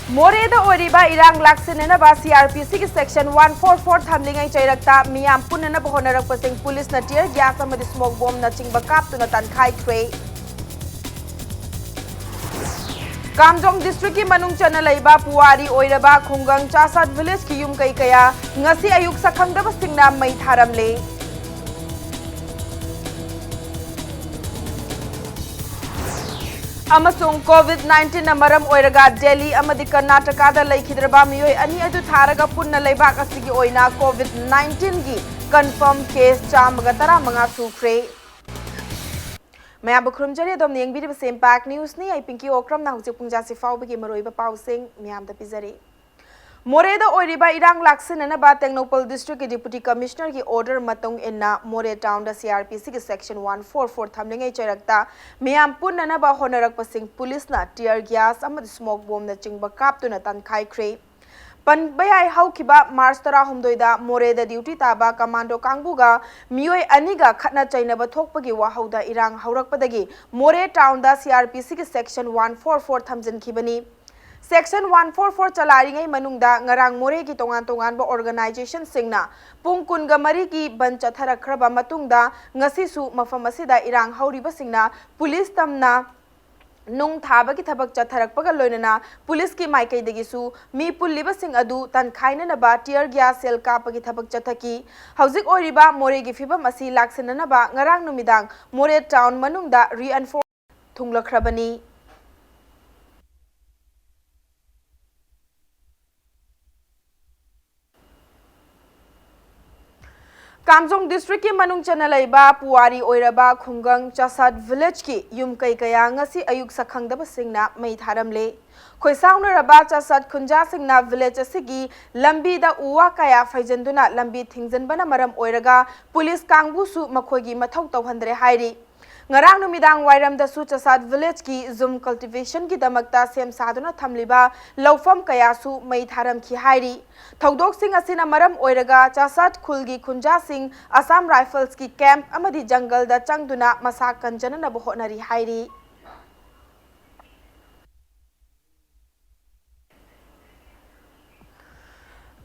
Moreda Oriba Irang Laksinaba CRPC की section 144 थमलिंगै चैरक्ता मियाम पुनना बहोनरकपसिंग police न tier gas अमदि smoke bomb न चिंगबा कापतुना तनखाइख्रे Kamjong district की मनुंग चना लैबा पुवारी ओइरबा खुंगंग चासाद विलेज की युम कई कया ngasi ayuk sakhangdaba singna mai tharamle अमसुंग कोविड-19 न मरम ओइरगा दिल्ली अमदि कर्नाटका दा लैखिद्रबा मियोय अनि अदु थारगा पुन्ना लैबाक असिगी ओइना कोविड-19 की कंफर्म केस चामगा 15 सुख्रे मैं खुरमजरी दम येंगबिरिब सेम्पाक न्यूज नि आई पिंकी ओक्रम ना हुजे पुंजा से फाउबगी मरोइबा पाउसिंग म्याम दा पिजरी मोरेदा ओइरिबा इरांग लाक्सिनना टेक्नोपल डिस्ट्रिक्ट की डिप्यूटी कमिश्नर की ऑर्डर मतुंग इन्ना मोरे टाउन दा सीआरपीसी की सेक्शन 144 थमलिंगै चैरक्ता मियाम पुन्नना होनरकपसिंग पुलिस ना टियर गैस अमद स्मोक बॉम्ब न चिंगबा कापतुना तनखाइख्रे पनबयाई हौखिबा मार्च 18 मोरेदा ड्यूटी ताबा कमांडो कांगबुगा मियोय अनिगा खतना चैनबा थोकपगी वाहौदा इरांग हौरकपदगी मोरे टाउन दा सीआरपीसी की सेक्शन 144 थमजनखिबनी सेक्शन 144 चलारिंगै मनुंगदा ngarang मोरे की तोंगान तोंगान बा ऑर्गेनाइजेशन सिंगना पुंग कुनगा मरी की बन चथरखरबा मतुंगदा ngasisu mafam asida irang hauriba singna police तमना नुंग थाबा की थबक चथरकपगा लोइनना पुलिस की माइकैदगिसु मी पुल्लिबा सिंग अदु तनखाइननबा टियर गैस सेल कापगी थबक चथकी हौजिक ओरिबा मोरे की फिबम असि लाक्सिननबा ngarang नुमिदांग मोरे टाउन मनुंगदा रीएनफोर्स थुंगलखरबनी कामजोंग डिस्ट्रिक्ट की मनुंग चना लैबा पुवारी ओइरबा खुंगंग चासाद विलेज की युम कई कया ngasi ayuk sakhangdaba singna mai tharamle khoisaunaraba Chassad खुंजा सिंगना विलेज असigi lambi da uwa kaya faijanduna lambi thingjanbana maram oiraga police कांगबुसु मखोगी मथौ तौहंद्रे हाइरी ngarang numidang wairam da su Chassad village की जुम कल्टिवेशन की दमकता सेम सादुना थमलिबा लौफम कयासु मई थारम की हाइरी थौदोक सिंह असिना मरम ओइरगा चासाद खुलगी खुंजा सिंह असम राइफल्स की कैंप अमदी जंगल दा चंगदुना मसा कंजनना बहोनरी हाइरी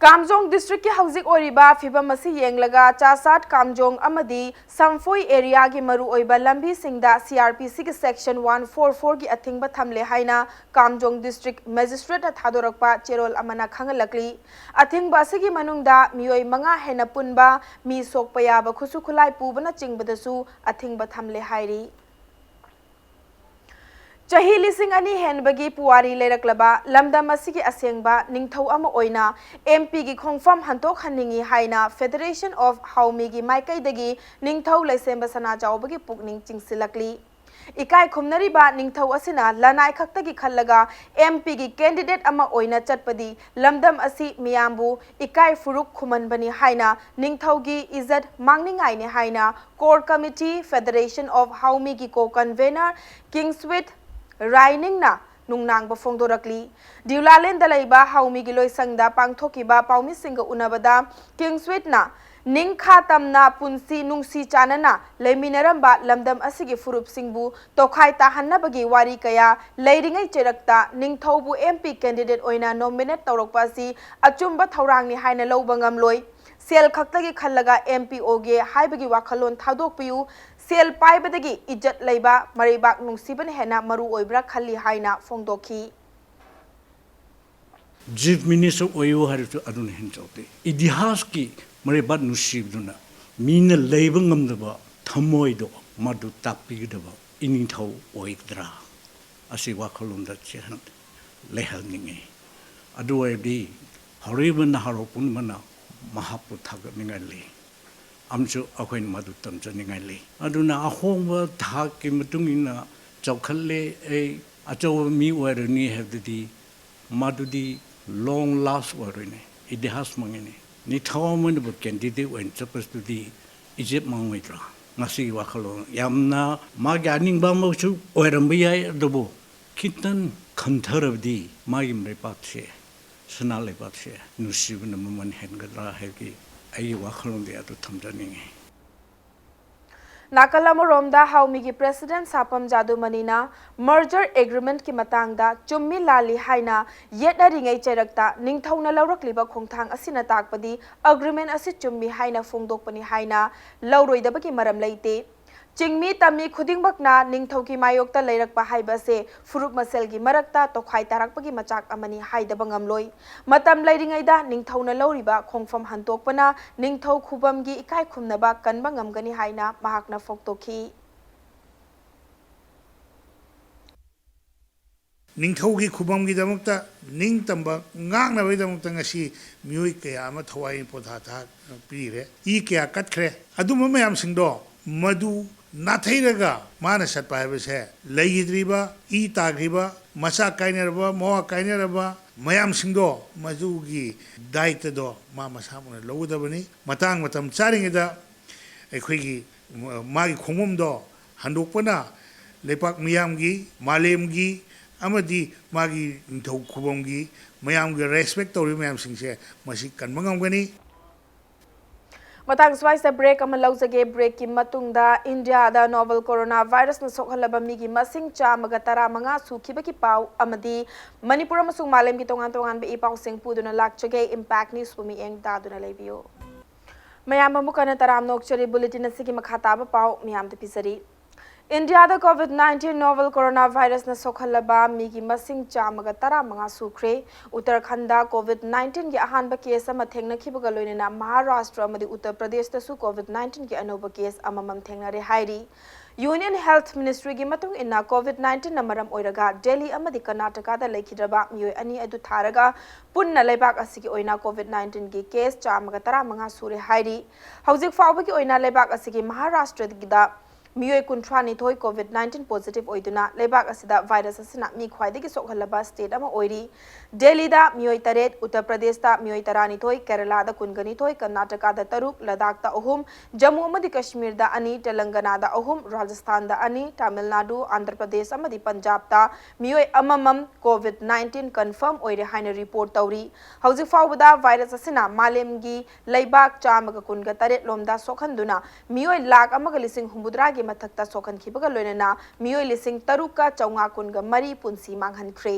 कामजोंग डिस्ट्रिक्ट की हौजिक ओरिबा फिबम असि येंगलगा चासाद कामजोंग अमदी संफोई एरिया की मरु ओइबा लंबी सिंगदा सीआरपीसी की सेक्शन 144 की अथिंगबा थमले हाइना कामजोंग डिस्ट्रिक्ट मजिस्ट्रेट थादोरकपा चेरोल अमना खंगलकली अथिंगबा असि मनुंगदा मियोय मंगा हेना पुनबा मी सोकपा याबा खुसु खुलाई पुबना चिंगबदसु अथिंगबा थमले हाइरी चाही लिसिंग अनि हेनबगी पुवारी लेरकलबा लमदम असि असेंगबा निंगथौ अमा ओइना एमपी की खोंगफम हंतोक हन्निंगी हाइना फेडरेशन ऑफ हाउमी की माइकैदगी निंगथौ लैसेंबा सना जावबगी पुकनिंग चिंगसिलकली इकाय खुमनरीबा निंगथौ असिना लनाय खक्तगी खल्लगा एमपी की कैंडिडेट अमा ओइना चटपदी लमदम असि मियामबु इकाय फुरुक खुमनबनी हाइना निंगथौगी इज्जत मांगनिंगाइने हाइना कोर कमिटी फेडरेशन ऑफ हाउमी की को कन्वेनर किंगस्विट राइनिंगना नुंगनांगबा फोंदोरकली दिउलालेन दलैबा हाउमी गिलोय संगदा पांगथोकिबा पाउमी सिंग उनबदा किंगस्विटना निंखा तमना पुंसी नुंसी चानना लेमिनरंबा लमदम असिगी फुरुप सिंगबु तोखाय ताहन्नबगी वारी कया लेरिंगै चेरक्ता निंगथौबु एमपी कैंडिडेट ओइना नॉमिनेट तौरकपासी अचुंबा थौरांगनि हाइना लौबा ngamloi सेल खक्तगी खल्लगा एमपीओ गे हाइबगी वाखलोन थादोकपियु सेल पाइबदगी इज्जत लैबा मरैबाक नुंसीबन हेना मरु ओइब्रा खल्ली हाइना फोंदोखी चीफ मिनिस्टर ओयो हरसु अदुन हिंचौते इतिहास की मरैबाक नुसीबदुना मीना लैबा ngamdaba थमोइदो मदु तापिगदबा इनिंथौ ओइद्रा असि वाखलोनदा चेहन लेहलनिंगे अदु ओइबदी हरिबन हारोपुन मना महापु थागनिंगाले आमसु अखोइन मदु तमजनिंगाले अदुना अहोंबा थाकि मतुंगिना चौखल्ले ए अचौ मी ओइरनी हेबदि मदुदी long last ओइरने इतिहास मंगेने निथावमन ब कैंडिडेट ओइन चपस्तुदी Egypt मंगोइद्रा ngasi wakhalo yamna ma ganing ba mosu oirambi yai adobo kitan khamtharabdi magi mrepatshe sanale patshe nusibna maman hengadra hegi ai wakhalo de atu thamjaninge Nakalamoromda Haumigi President Sapam Jadumanina merger agreement ki matangda chummi lali haina yetna ringai cherakta ningthauna laurakliba khongthang asina takpadi agreement asi chummi haina phongdokpani haina lauroidabaki maram leite Chingmi tami khudingbakna ningthauki mayokta leirakpa haibase furup maselgi marakta tokhai tarakpagi machak amani haidaba ngamloi matam leiringaida ningthauna lauriba khongfam hantokpana ningthau khubamgi ikai khumnaba kanba ngamgani haina mahakna foktokhi Ningthaugi khubamgi damakta ningtamba ngangnabai damakta ngasi mioi kaya ama thawai potha tha pire I kaya katkhre aduma mayam singdo madu Nathairaga mana satpa haibase leigidriba I tagriba macha kainerba moa kainerba mayam singdo majugi daita do ma masamuna lowdabani matang matam charingida ekhigi magi khongmom do handokpana lepak miyamgi malemgi amadi magi ningthau khubamgi mayamgi respect tori mayam singse masi kanmangamgani Matang swaisa break ama laujage break ki matungda India da novel coronavirus na sokhalaba migi masing chamaga tara manga sukhiba ki pau amadi Manipur amasung malem ki tongan be ipau sing puduna lakchage impact news pumi eng daduna lebiyo mayam amukana taram nokchari bulletin asigi makhata ba pau miyam de pisari India da COVID-19 novel coronavirus na sokhalaba migi masing chamaga tara manga sukre Uttarakhand da COVID-19 gi ahanba case ama thengna khibaga loinena Maharashtra amadi Uttar Pradesh da su COVID-19 gi anoba case amamam thengna re hairi Union Health Ministry gi matung inna COVID-19 na maram oiraga Delhi amadi Karnataka da laikhidraba mioi ani adu tharaga punna leibak asigi oina COVID-19 gi case chamaga tara manga sure hairi haujik fawba gi oina leibak asigi Maharashtra gi da Mioi kuntrani thoi COVID-19 positive oiduna lebak asida virus asina mi khwaidagi sokhalaba state ama oiri Delhi da mioi taret Uttar Pradesh da mioi tarani thoi Kerala da kungani thoi Karnataka da taruk Ladakh da ahum Jammu amadi Kashmir da ani Telangana da ahum Rajasthan da ani Tamil Nadu Andhra Pradesh amadi Punjab da mioi amamam COVID-19 confirm oire haina report tauri hauji fawbada virus asina malemgi leibak chamaga kunga taret lomda sokhanduna mioi lakh amaga lising humbudra mathakta sokhan khibaga loinana mioi lising taruka chaunga kunga mari punsi manghan khre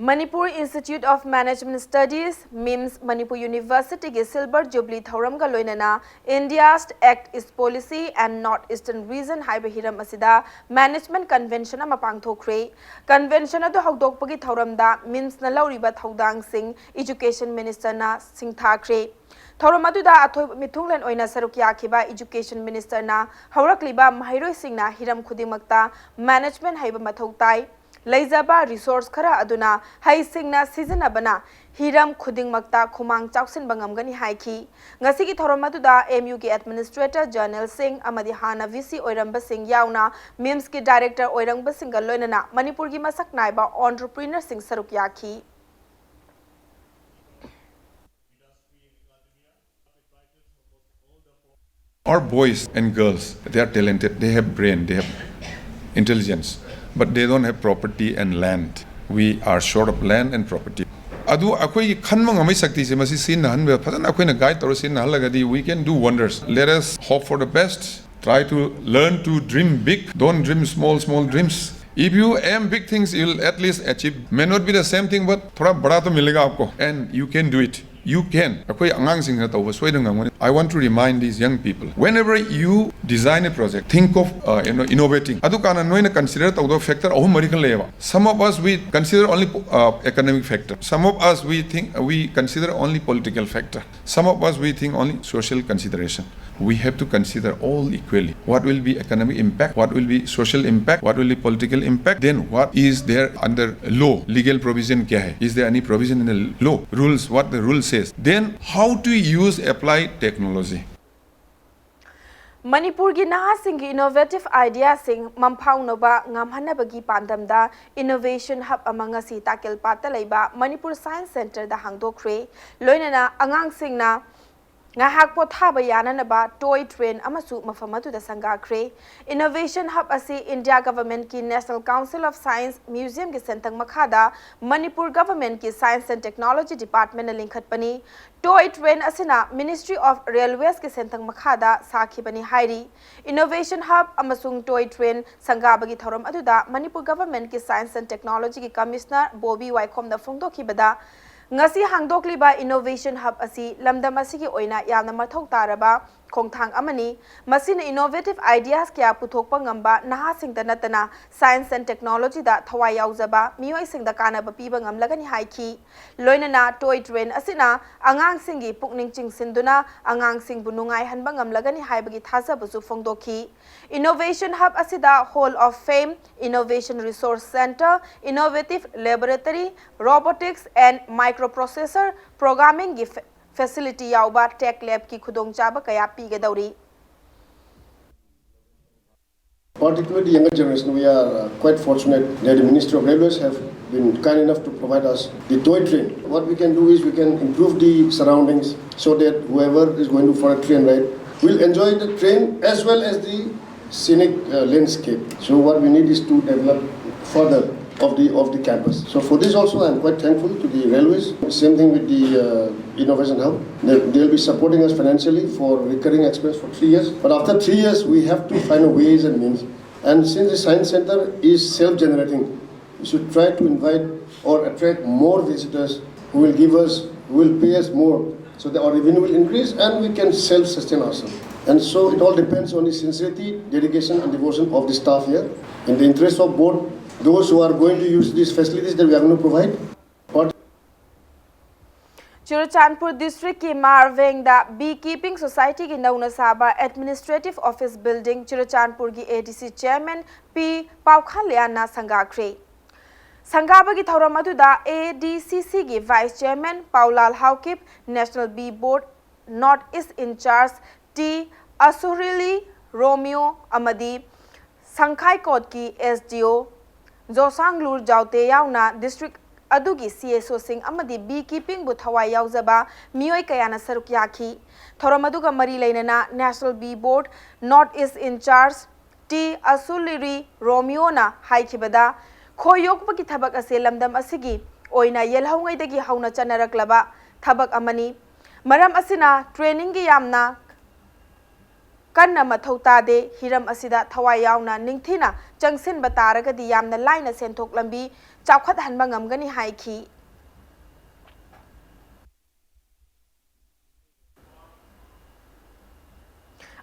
Manipur Institute of Management Studies MIMS Manipur University ge Silver Jubilee Thoram ga loinana India's Act is Policy and Northeastern Region haiba hiram asida Management Convention ama pangthokre Convention adu hawdokpagi thoramda MIMS na lauriba thodang sing Education Minister na singthakre Thoram aduda athoi mithunglen oina sarukya khiba Education Minister na haurakliba mahairoi singna hiram khudimakta Management haiba mathautai Laizaba resource khara aduna hai singna season abana hiram khuding makta khumang chausin bangamgani haiki ngasi ki thoromatu da MU ki administrator General Singh amadi hana VC oiramba Singh yauna MIMS ki director oirangba Singh loinana Manipur gi masak naiba entrepreneur Singh saruk yaki Our boys and girls, they are talented, they have brain, they have intelligence. But they don't have property and land. We are short of land and property. Adu akoi khanma ngamai sakti se masi sin han be phasan akoi na guide tor sin halagadi we can do wonders. Let us hope for the best. Try to learn to dream big. Don't dream small dreams. If you aim big things, you'll at least achieve. May not be the same thing, but thoda bada to milega aapko, and you can do it. You can. I want to remind these young people, whenever you design a project, think of innovating. Consider factor. Some of us we consider only economic factor. Some of us we consider only political factor. Some of us we think only social consideration. We have to consider all equally. What will be economic impact? What will be social impact? What will be political impact? Then what is there under law? Legal provision kya hai? Is there any provision in the law? Rules, what the rule says. Then how to use, apply technology. Manipur gi naha sing innovative idea sing mampau noba ngamhana bagi pandamda innovation hub amanga si takil pata leiba Manipur Science Center da hangdokre loinana angang sing na ngahak pothaba yananaba toy train amasu mafamatu da sangakre innovation hub asi India government ki National Council of Science Museum ki sentang makhada Manipur government ki Science and Technology Department na linkhat pani toy train asina Ministry of Railways ki sentang makhada sakhi bani hairi innovation hub amasung toy train sangabagi thoram aduda Manipur government ki Science and Technology ki Commissioner Bobby Waikhom na phongdoki bada ngasi hangdokliba innovation hub asi lamdam asigi oina yamna mathau taraba khongthang amani masina innovative ideas kya puthokpa ngamba naha singda natana science and technology da thawai yaujaba mioi singda kana ba piba ngamlagani haiki loinana toy train asina angang singi pukning chingsinduna angang sing bunungai hanba ngamlagani haibagi thasa busu phongdoki innovation hub asida hall of fame innovation resource center innovative laboratory robotics and microprocessor programming gi facility yauba tech lab ki khudong chaba kaya pigadauri. Particularly younger generation, we are quite fortunate that the Ministry of Railways have been kind enough to provide us the toy train. What we can do is we can improve the surroundings so that whoever is going to for a train ride will enjoy the train as well as the scenic landscape. So what we need is to develop further of the campus. So for this also I am quite thankful to the railways. Same thing with the Innovation Hub. They will be supporting us financially for recurring expense for 3 years. But after 3 years we have to find ways and means. And since the science center is self-generating, we should try to invite or attract more visitors who will pay us more, so that our revenue will increase and we can self-sustain ourselves. And so it all depends on the sincerity, dedication and devotion of the staff here. In the interest of both those who are going to use these facilities that we are going to provide. Churachandpur district ki Marveng da Beekeeping Society ki Nauna Saba Administrative Office Building Churachandpur ki ADC Chairman P. Paukhanliana Sangakre. Sangaba ki Thauramadu da ADCC ki Vice Chairman Paulal Haukip, National Bee Board North East in charge T. Asurili Romeo Amadi, Sangkai Kot ki SDO Josanglur Jaute Yauna District Adugi CSO Singh Amadi Beekeeping bu thawai yaujaba mioi kayana saruk yaki Thoramaduga mari lainana National Bee Board North East in charge T Asuliri Romeo na haikibada khoyokba ki thabak ase lamdam asigi oina yelhaungai dagi hauna chanaraklaba thabak amani maram asina training gi yamna kanna mathauta de hiram asida thawai yauna ningthina changsin bataraga di yamna laina senthok lambi chawkhat hanba ngamgani haiki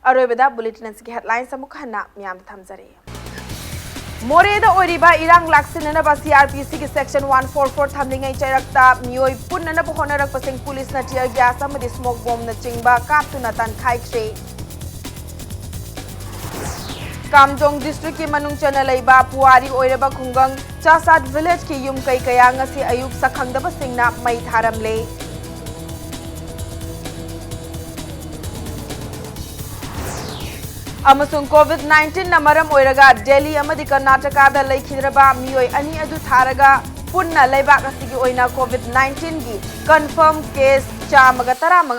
aroibada bulletin ki headlines amukhanna miyam thamjare Moreda Oriba Irang Laksinana CRPC ki section 144 thamlingai chairakta mioi punnana bohonarak pasing police na tear gas amadi smoke bomb na chingba kaptuna tan khaikre Kamjong district ki manung chana leiba puari oiraba khungang Chasat village ki yum kai kaya ngasi ayuk sakhangdaba singna mai tharamle amasung COVID-19 na maram oiraga Delhi amadi Karnataka da leikhiraba mioi ani adu tharaga punna leibak asigi oina COVID-19 gi confirm case chamaga 15